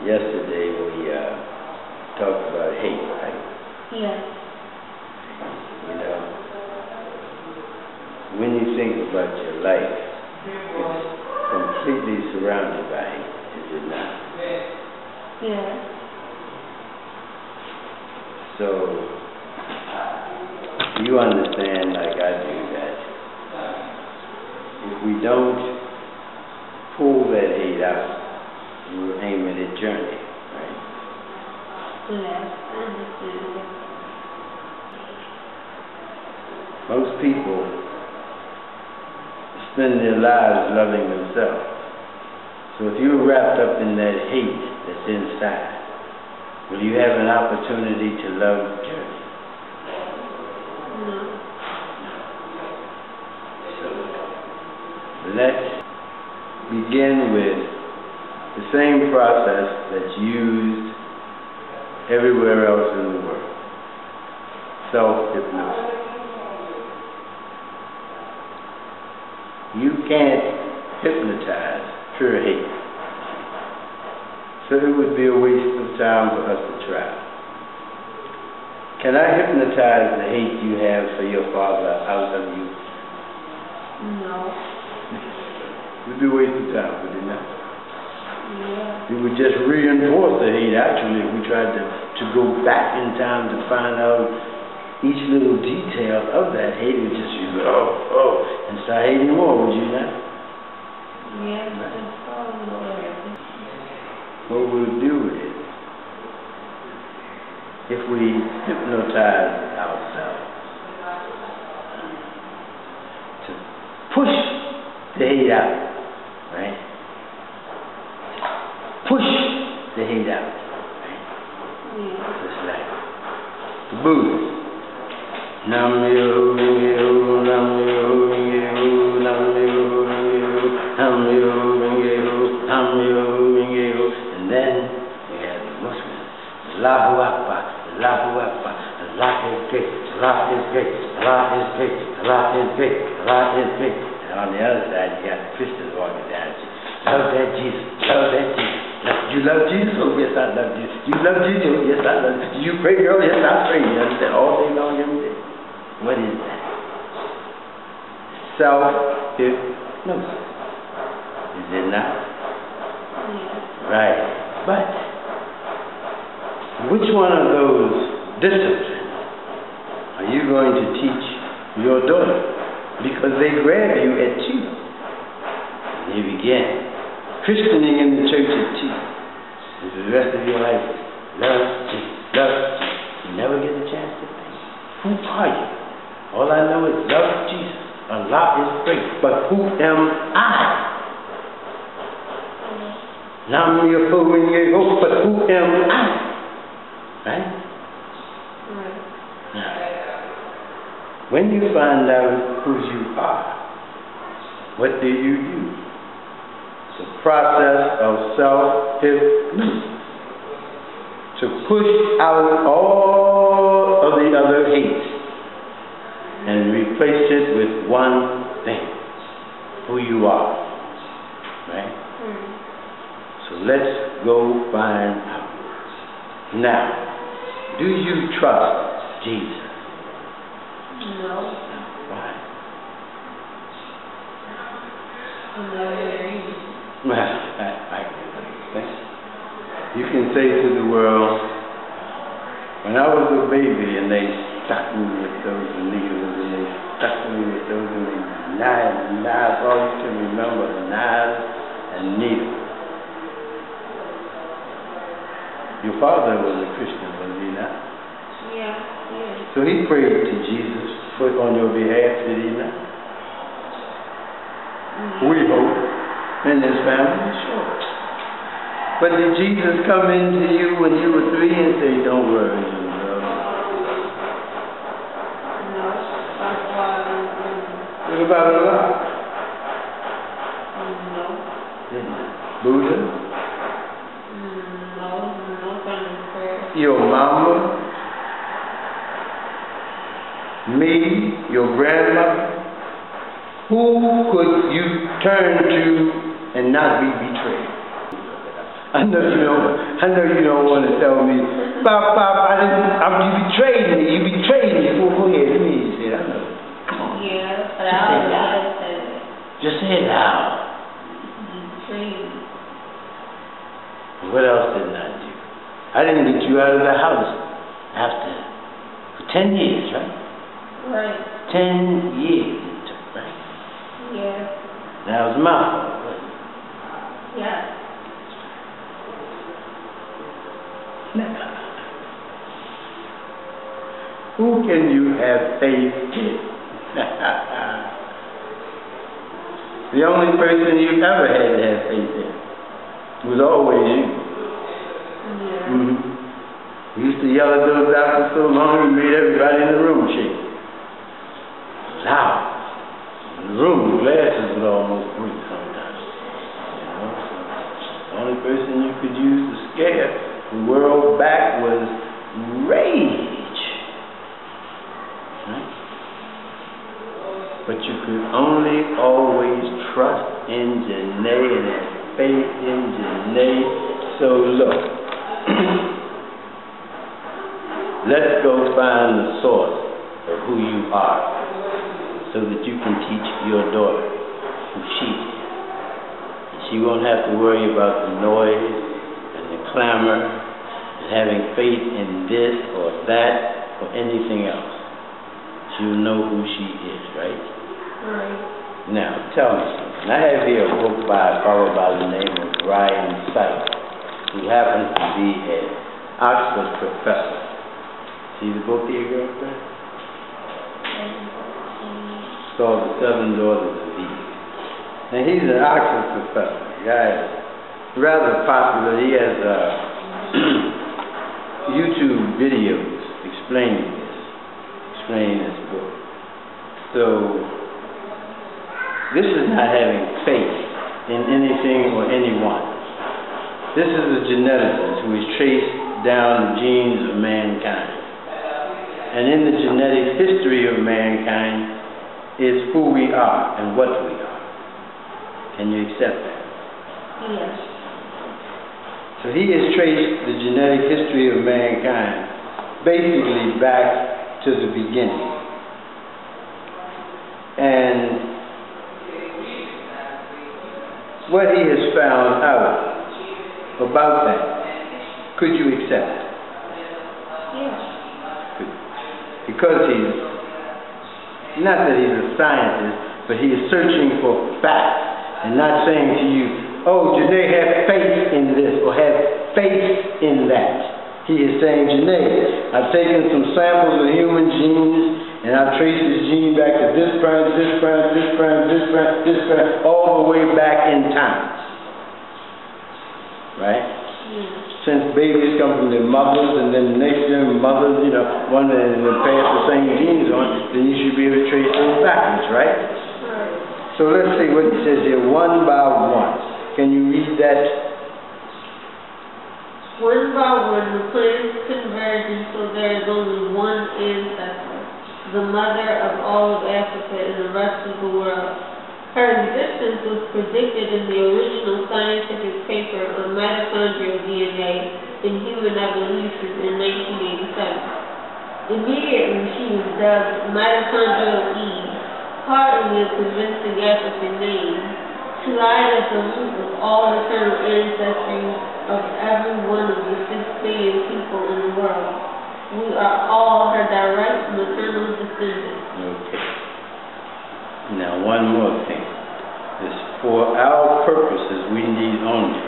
yesterday we talked about hate, right? Yes. You know, when you think about your life, it's completely surrounded by hate, is it not? Yes. So, you understand, like I do, that if we don't pull that hate out, we're aiming at journey, right? Yes, I understand. Most people spend their lives loving themselves. So if you're wrapped up in that hate that's inside, will you have an opportunity to love the journey? No. So let's begin with the same process that's used everywhere else in the world. Self-hypnosis. You can't hypnotize pure hate. So it would be a waste of time for us to try. Can I hypnotize the hate you have for your father out of you? No. It would be a waste of time, would it not? Yeah. It would just reinforce the hate, actually, if we tried to go back in time to find out each little detail of that hate. It would just, and start hating more, would you not? Yes, that's all, Lord. What we'll do is, if we hypnotize ourselves to push the hate out, right? Push the hate out, right? Yeah. Just like the Buddha. Nam-myoho Renge-ho, Nam-myoho Renge-ho, Nam-myoho Renge-ho, Nam-myoho Renge-ho, Nam-myoho Renge-ho. And then we have the Muslims. Allahu Akbar, Allahu Akbar, Allah is great, Allah is great, Allah is great, Allah is great, Allah is great. And on the other side, you got the Christians walking down. Love that Jesus, love that Jesus. You love Jesus? Oh, yes, I love Jesus. You love Jesus? Oh, yes, I love Jesus. You pray, girl? Yes, I pray. You understand? All day long, every day. What is that? Self-hypnosis. Is it not? Yeah. Right. But which one of those disciplines are you going to teach your daughter? Because they grab you at 2. And they begin Christianing in the church at 2. And for the rest of your life, love Jesus, love Jesus. You never get a chance to think. Who are you? All I know is love Jesus. Allah is great. But who am I? Nam-myoho Renge-ho, but who am I? Right? Right. Now, when you find out who you are, what do you do? The process of self-hypnosis to push out all of the other hate and replace it with one thing, who you are, right? So let's go find out. Now, do you trust Jesus? No. Why? No. Well, you can say to the world, when I was a baby and they stuck me with those needles and they stuck me with those and they knives, all you can remember, knives and needles. Your father was a Christian, was he not? Yeah. So he prayed to Jesus on your behalf, did he not? We hope. And his family, sure. But did Jesus come into you when you were 3 and say, don't worry, you know? No. That's why I What about Allah? No. Buddha? No kind of prayer. Your mama? Me? Your grandmother? Who could you turn to and not be betrayed? I know you don't want to tell me. Pop, you betrayed me. You betrayed me. Go ahead, let me say it. I know. Come on. Yeah, but I already said it. Just say it loud. You betrayed me. What else didn't I do? I didn't get you out of the house for 10 years, right? Right. 10 years it took, right? Yeah. That was my fault, wasn't it? Yeah. Now, who can you have faith in? The only person you ever had to have faith in was always you. Yeah. You used to yell at those doctors so long you made everybody in the room shake. Loud. In the room, the glasses would almost break sometimes. You know? The only person you could use to scare the world back was rage. Right? But you could only always trust in Janae and have faith in Janae. So look, let's go find the source of who you are so that you can teach your daughter who she is. She won't have to worry about the noise and the clamor and having faith in this or that or anything else. She'll know who she is, right? Right. Now, tell me something. I have here a book by a fellow by the name of Brian Sykes, who happens to be an Oxford professor. See the book here, girlfriend? It's called The Seven Daughters of Eve. Now, he's an Oxford professor. The guy is rather popular. He has YouTube videos explaining this book. So, this is not having faith in anything or anyone. This is a geneticist who has traced down the genes of mankind. And in the genetic history of mankind is who we are and what we are. Can you accept that? Yes. So he has traced the genetic history of mankind basically back to the beginning. And what he has found out about that, could you accept it? Yes. Because he's, not that he's a scientist, but he is searching for facts and not saying to you, oh, Janae, have faith in this or have faith in that. He is saying, Janae, I've taken some samples of human genes and I've traced this gene back to this parent, this parent, this parent, this parent, this parent, all the way back in time. Right? Since babies come from their mothers and then the next generation mothers, you know, one that pass the same genes on, then you should be able to trace those backwards, right? So let's see what he says here, one by one. Can you read that? One by one, the plants converge until there is only one ancestor, the mother of all of Africa and the rest of the world. Her existence was predicted in the original scientific paper on mitochondrial DNA in human evolution in 1987. Immediately she was dubbed Mitochondrial Eve, partly a convincing African name, to lie at the root of all eternal ancestry of every one of the 6 billion people in the world. We are all her direct maternal descendants. Okay. Now one more thing. This for our purposes we need only.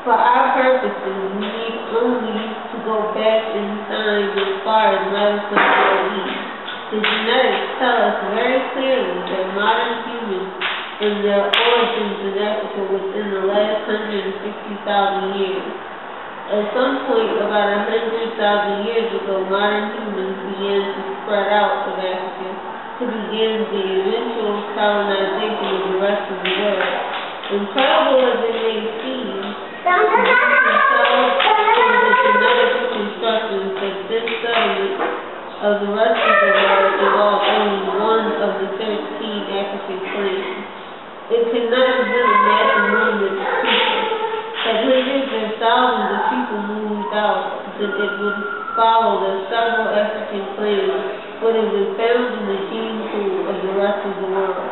For our purposes we need only to go back in time as far as mitochondrial Eve. The genetics tell us very clearly that modern humans and their origins in Africa within the last 160,000 years. At some point about 100,000 years ago, modern humans began to spread out of Africa to begin the eventual colonization of the rest of the world. Incredible as it may seem, we can tell from the genetic reconstructions that this settlement of the rest of the world involved only one of the 13 African clans. It could not have been a massive movement of people. Had believed that thousands of people moved out, then it would follow that several African clans would have been found in the gene pool of the rest of the world.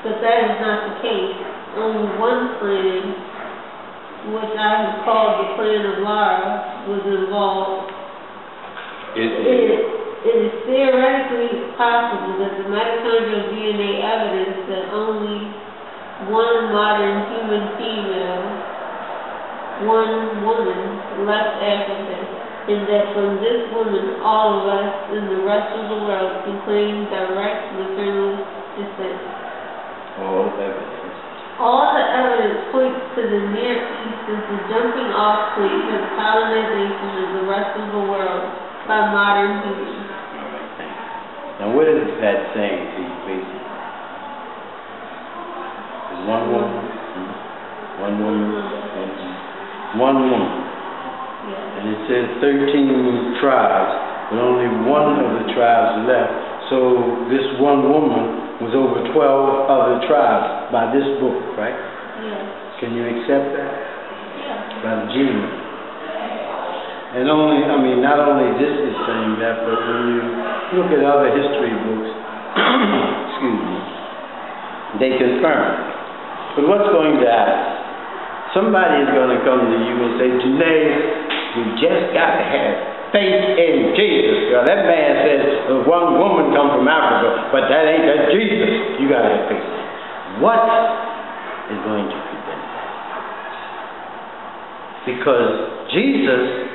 But that is not the case. Only one clan, which I have called the clan of Lara, was involved. It is theoretically possible that the mitochondrial DNA evidence that only one modern human female, one woman, left Africa, and that from this woman all of us and the rest of the world can claim direct maternal descent. All the evidence points to the Near East as the jumping off point for the colonization of the rest of the world by modern humans. Now, what is that saying to you, basically? Is one woman? One woman? One woman. Yeah. And it says 13 tribes, but only one of the tribes left. So this one woman was over 12 other tribes by this book, right? Yeah. Can you accept that? Yeah. By the gene. And not only this is saying that, but when you look at other history books, excuse me, they confirm. But what's going to happen? Somebody is going to come to you and say, Janae, you just got to have faith in Jesus. Girl. That man says one woman come from Africa, but that's Jesus. You got to have faith. What is going to prevent that? Because Jesus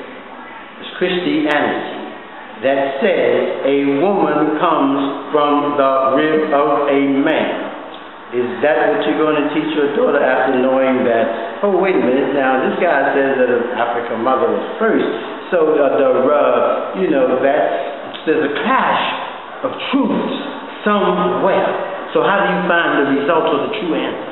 is Christianity that says a woman comes from the rib of a man. Is that what you're going to teach your daughter after knowing that, oh, wait a minute, now this guy says that an African mother was first, so there's a clash of truths somewhere. So how do you find the result of the true answer?